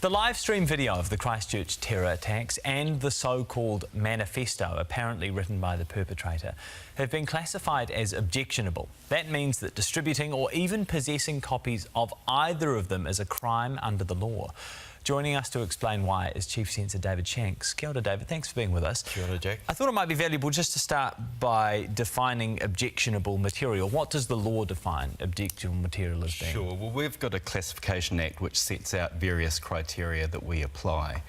The live stream video of the Christchurch terror attacks and the so-called Manifesto, apparently written by the perpetrator, have been classified as objectionable. That means that distributing or even possessing copies of either of them is a crime under the law. Joining us to explain why is Chief Censor David Shanks. Kia ora, David. Thanks for being with us. Kia ora, Jack. I thought it might be valuable just to start by defining objectionable material. What does the law define objectionable material as being? Sure. Well, we've got a classification act which sets out various criteria that we apply.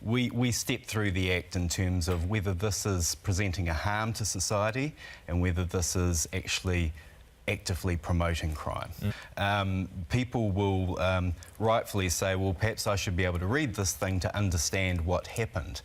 We step through the act in terms of whether this is presenting a harm to society and whether this is actually actively promoting crime. People will rightfully say, well, perhaps I should be able to read this thing to understand what happened.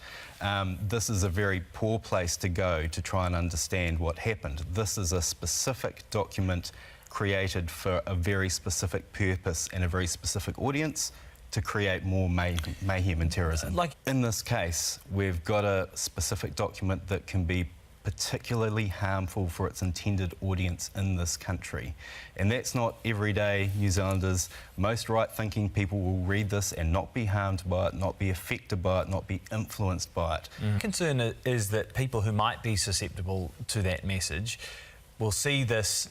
This is a very poor place to go to try and understand what happened. This is a specific document created for a very specific purpose and a very specific audience to create more mayhem and terrorism. Like in this case, we've got a specific document that can be particularly harmful for its intended audience in this country. And that's not everyday New Zealanders. Most right-thinking people will read this and not be harmed by it, not be affected by it, not be influenced by it. Concern is that people who might be susceptible to that message will see this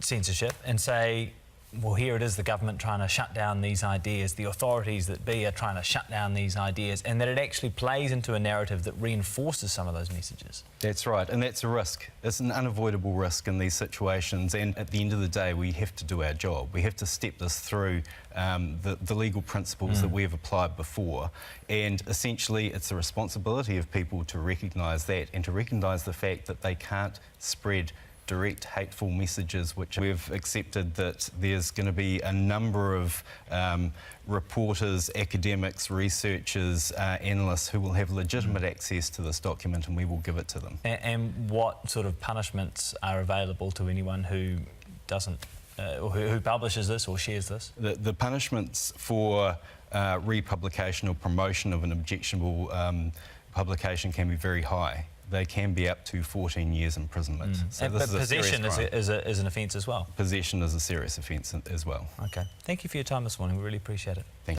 censorship and say, well, here it is, the government trying to shut down these ideas, the authorities that be are trying to shut down these ideas, and that it actually plays into a narrative that reinforces some of those messages. That's right, and that's a risk. It's an unavoidable risk in these situations, and at the end of the day, we have to do our job. We have to step this through the legal principles that we have applied before, and essentially it's the responsibility of people to recognise that and to recognise the fact that they can't spread direct hateful messages, which we've accepted that there's going to be a number of reporters, academics, researchers, analysts who will have legitimate access to this document, and we will give it to them. And what sort of punishments are available to anyone who doesn't, or who publishes this or shares this? The punishments for republication or promotion of an objectionable publication can be very high. They can be up to 14 years imprisonment. So this is possession is an offence as well? Possession is a serious offence as well. Okay. Thank you for your time this morning. We really appreciate it. Thank you.